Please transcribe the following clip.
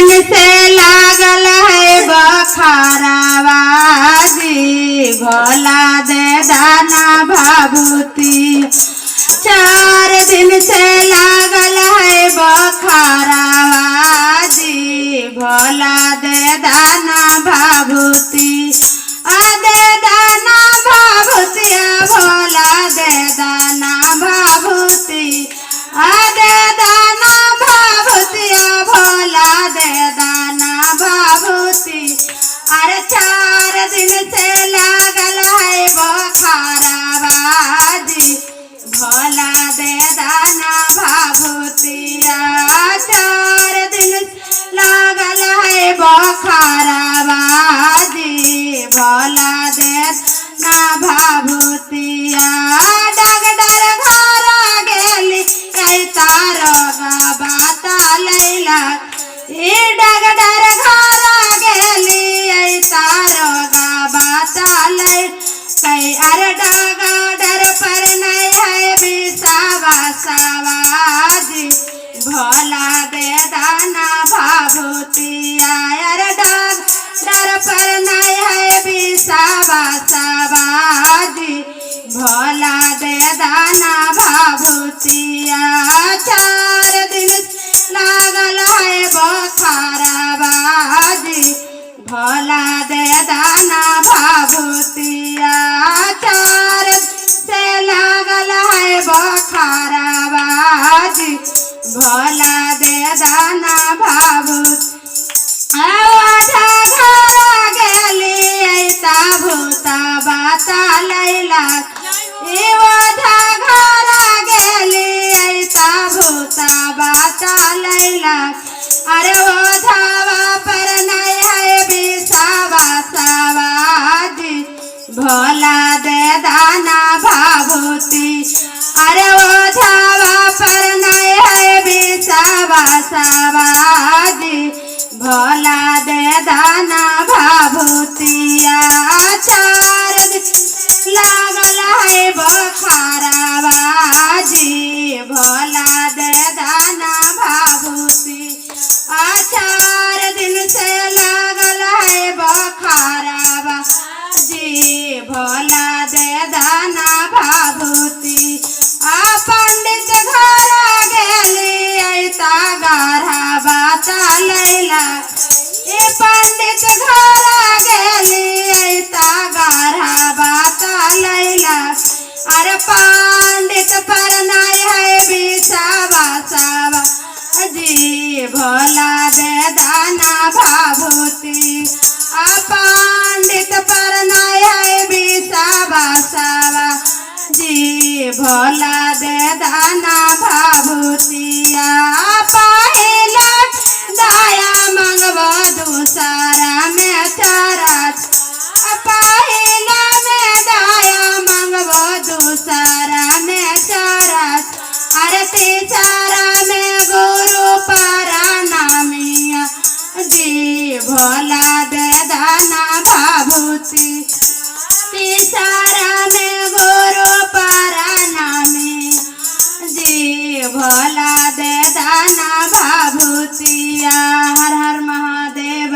दिन से लागल है बखारावा जी भोला दे दाना भाभूति। 4 दिन से लागल है बखारावा जी भोला दे दाना भाभूति। दे दाना भाभूति भोला दे दाना भाभूति। दे दाना भाभूति भोला दे दाना भाभूति। अरे 4 दिन से लागल है बखारावा जी भोला दे दाना भाभूति। 4 दिन लागल है बखारावा जी भोला दे ना भाभूति। डगडर घर गेली तारो बाता लैला। डगडर घर गेली तारो बाता लै। अरे डगडर पर नहीं है बिसावा सवाजी भोला दे दाना भाभूति। अरे डगडर पर नहीं है बिसावा सवाजी भोला दे दाना भाभूति। 4 दिन लागल है बखारावा जी भोला दे दाना भाभूति। 4 से लागल है बखारावा जी भोला दे दाना भाभूति। ओझा घर गेली ता भूता बाता लैला। ओझा घर गेली ता भूता बाता लैला। अरे ओझावा पर नहीं है बिसावा सवाजी भोला दे दाना भाभूति। अरे ओझावा पर नहीं है बिसावा सवाजी भोला दे दाना भाभूति। 4 दिन लागल है बखारावा जी भोला दे दाना भाभूति। 4 दिन से लागल है बखारावा जी भोला दे दाना भाभूति। पंडित घर गेली ता गाढ़ा बाता लैला। पंडित घर गेली ता गाढ़ा बाता लैला। अरे पंडित पर नहीं है बिसावा सवा जी भोला दे दाना भाभूति। पंडित पर नहीं है बिसावा सवा जी भोला दे दाना भाभूति। पहिला दाया मंगवा दूसरा में चारत। पहिला में दाया मंगवा दूसरा में चारत। अरे तीसरा में गुरु परनामिया जी भोला दे दाना भाभूति। तीसरा में गुरु परनामी जी भोला दे दाना भाभूति। हर हर महादेव।